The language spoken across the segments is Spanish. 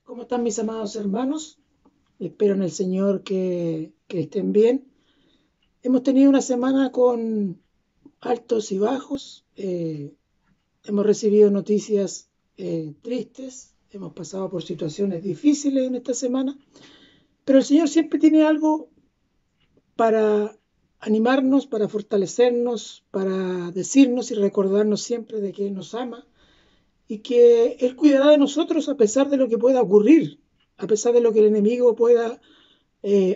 ¿Cómo están mis amados hermanos? Espero en el Señor que estén bien. Hemos tenido una semana con altos y bajos. Hemos recibido noticias tristes. Hemos pasado por situaciones difíciles en esta semana. Pero el Señor siempre tiene algo para animarnos, para fortalecernos, para decirnos y recordarnos siempre de que Él nos ama y que Él cuidará de nosotros a pesar de lo que pueda ocurrir, a pesar de lo que el enemigo pueda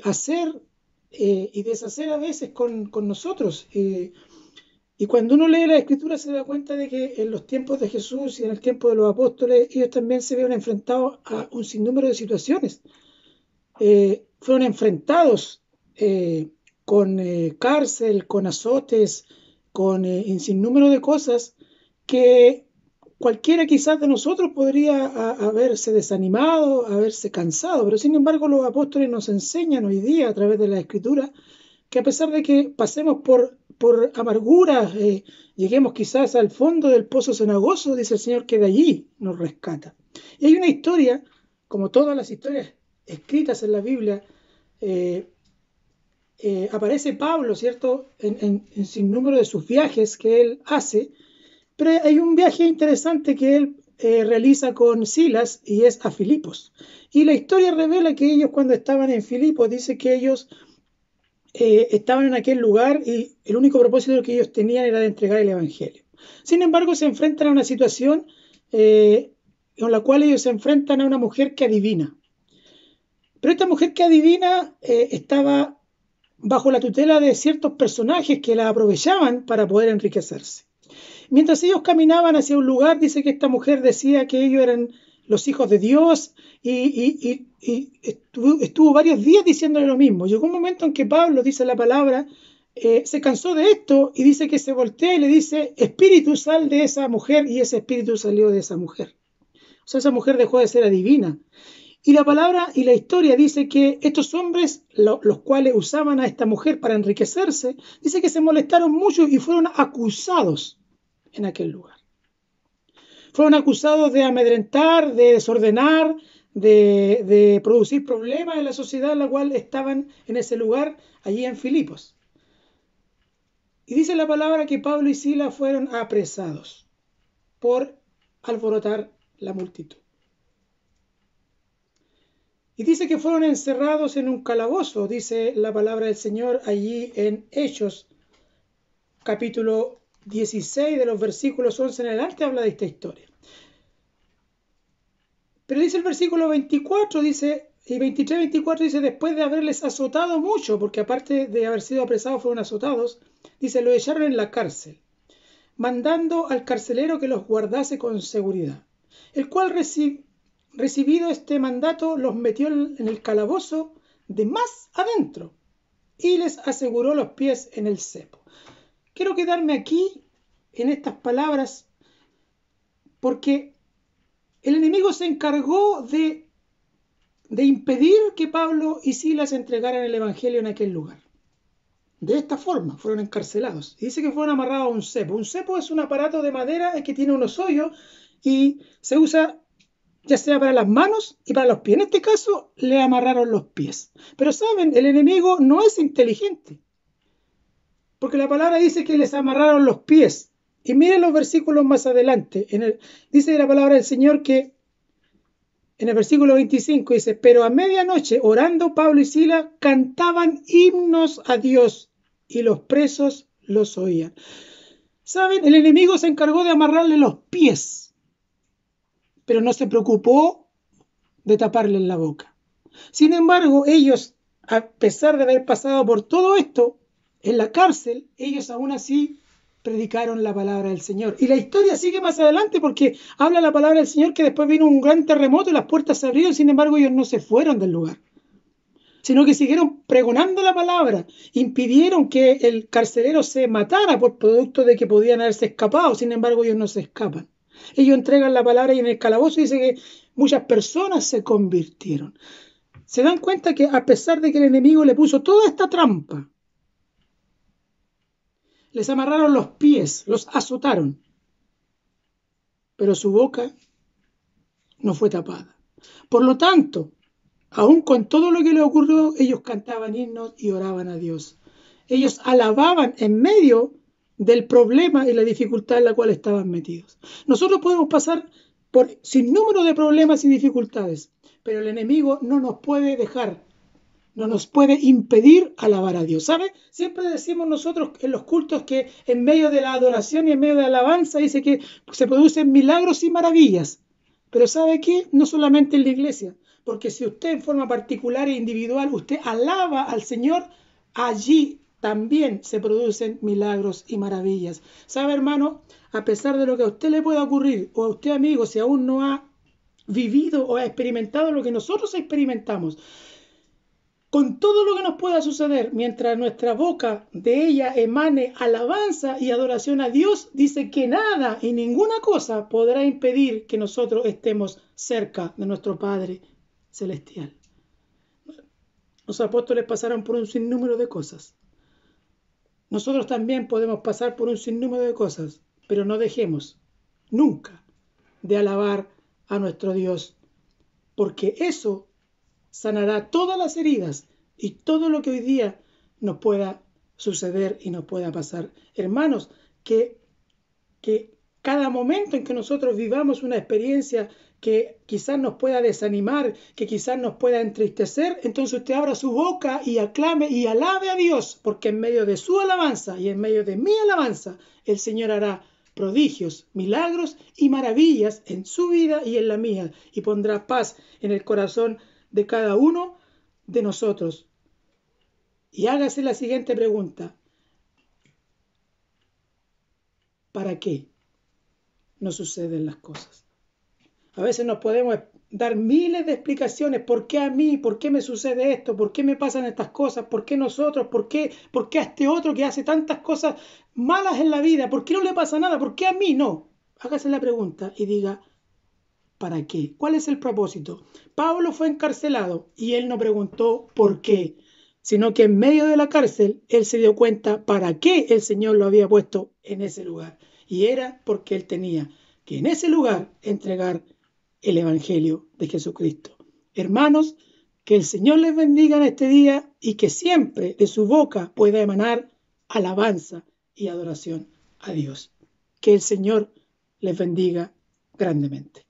hacer y deshacer a veces con nosotros. Y cuando uno lee la Escritura se da cuenta de que en los tiempos de Jesús y en el tiempo de los apóstoles, ellos también se vieron enfrentados a un sinnúmero de situaciones. Fueron enfrentados con cárcel, con azotes, con un sinnúmero de cosas que cualquiera quizás de nosotros podría haberse desanimado, haberse cansado, pero sin embargo los apóstoles nos enseñan hoy día a través de la Escritura que a pesar de que pasemos por amarguras, lleguemos quizás al fondo del pozo cenagoso, dice el Señor que de allí nos rescata. Y hay una historia, como todas las historias escritas en la Biblia, eh, aparece Pablo, ¿cierto?, en sinnúmero de sus viajes que él hace, pero hay un viaje interesante que él realiza con Silas y es a Filipos. Y la historia revela que ellos cuando estaban en Filipos, dice que ellos estaban en aquel lugar y el único propósito que ellos tenían era de entregar el Evangelio. Sin embargo, se enfrentan a una situación con la cual ellos se enfrentan a una mujer que adivina. Pero esta mujer que adivina estaba bajo la tutela de ciertos personajes que la aprovechaban para poder enriquecerse. Mientras ellos caminaban hacia un lugar, dice que esta mujer decía que ellos eran los hijos de Dios y estuvo varios días diciéndole lo mismo. Llegó un momento en que Pablo, dice la palabra, se cansó de esto y dice que se voltea y le dice, espíritu, sal de esa mujer, y ese espíritu salió de esa mujer. O sea, esa mujer dejó de ser adivina. Y la palabra y la historia dice que estos hombres, los cuales usaban a esta mujer para enriquecerse, dice que se molestaron mucho y fueron acusados en aquel lugar. Fueron acusados de amedrentar, de desordenar, de producir problemas en la sociedad en la cual estaban en ese lugar, allí en Filipos. Y dice la palabra que Pablo y Silas fueron apresados por alborotar la multitud. Y dice que fueron encerrados en un calabozo, dice la palabra del Señor allí en Hechos, capítulo 16, de los versículos 11 en adelante, habla de esta historia. Pero dice el versículo 24, dice, y 23, 24, dice, después de haberles azotado mucho, porque aparte de haber sido apresados fueron azotados, dice, lo echaron en la cárcel, mandando al carcelero que los guardase con seguridad, el cual recibido este mandato los metió en el calabozo de más adentro y les aseguró los pies en el cepo. Quiero quedarme aquí en estas palabras porque el enemigo se encargó de impedir que Pablo y Silas entregaran el Evangelio en aquel lugar. De esta forma fueron encarcelados. Y dice que fueron amarrados a un cepo. Un cepo es un aparato de madera que tiene unos hoyos y se usa ya sea para las manos y para los pies. En este caso le amarraron los pies. Pero saben, el enemigo no es inteligente, porque la palabra dice que les amarraron los pies. Y miren los versículos más adelante. Dice la palabra del Señor que en el versículo 25 dice, pero a medianoche, orando Pablo y Silas, cantaban himnos a Dios y los presos los oían. ¿Saben? El enemigo se encargó de amarrarle los pies, pero no se preocupó de taparle la boca. Sin embargo, ellos, a pesar de haber pasado por todo esto en la cárcel, ellos aún así predicaron la palabra del Señor. Y la historia sigue más adelante porque habla la palabra del Señor que después vino un gran terremoto y las puertas se abrieron, sin embargo ellos no se fueron del lugar, sino que siguieron pregonando la palabra, impidieron que el carcelero se matara por producto de que podían haberse escapado, sin embargo ellos no se escapan. Ellos entregan la palabra y en el calabozo dice que muchas personas se convirtieron. Se dan cuenta que a pesar de que el enemigo le puso toda esta trampa, les amarraron los pies, los azotaron, pero su boca no fue tapada. Por lo tanto, aun con todo lo que le ocurrió, ellos cantaban himnos y oraban a Dios. Ellos alababan en medio del problema y la dificultad en la cual estaban metidos. Nosotros podemos pasar por sin número de problemas y dificultades, pero el enemigo no nos puede dejar, no nos puede impedir alabar a Dios. ¿Sabe? Siempre decimos nosotros en los cultos que en medio de la adoración y en medio de la alabanza dice que se producen milagros y maravillas. Pero ¿sabe qué? No solamente en la iglesia, porque si usted en forma particular e individual, usted alaba al Señor, allí también se producen milagros y maravillas. ¿Sabe, hermano? A pesar de lo que a usted le pueda ocurrir, o a usted, amigo, si aún no ha vivido o ha experimentado lo que nosotros experimentamos, con todo lo que nos pueda suceder, mientras nuestra boca de ella emane alabanza y adoración a Dios, dice que nada y ninguna cosa podrá impedir que nosotros estemos cerca de nuestro Padre Celestial. Los apóstoles pasaron por un sinnúmero de cosas. Nosotros también podemos pasar por un sinnúmero de cosas, pero no dejemos nunca de alabar a nuestro Dios, porque eso sanará todas las heridas y todo lo que hoy día nos pueda suceder y nos pueda pasar. Hermanos, que cada momento en que nosotros vivamos una experiencia que quizás nos pueda desanimar, que quizás nos pueda entristecer, entonces usted abra su boca y aclame y alabe a Dios, porque en medio de su alabanza y en medio de mi alabanza, el Señor hará prodigios, milagros y maravillas en su vida y en la mía, y pondrá paz en el corazón de cada uno de nosotros. Y hágase la siguiente pregunta: ¿para qué nos suceden las cosas? A veces nos podemos dar miles de explicaciones. ¿Por qué a mí? ¿Por qué me sucede esto? ¿Por qué me pasan estas cosas? ¿Por qué nosotros? ¿Por qué a este otro que hace tantas cosas malas en la vida? ¿Por qué no le pasa nada? ¿Por qué a mí no? Hágase la pregunta y diga, ¿para qué? ¿Cuál es el propósito? Pablo fue encarcelado y él no preguntó por qué, sino que en medio de la cárcel él se dio cuenta para qué el Señor lo había puesto en ese lugar. Y era porque él tenía que en ese lugar entregar el Evangelio de Jesucristo. Hermanos, que el Señor les bendiga en este día y que siempre de su boca pueda emanar alabanza y adoración a Dios. Que el Señor les bendiga grandemente.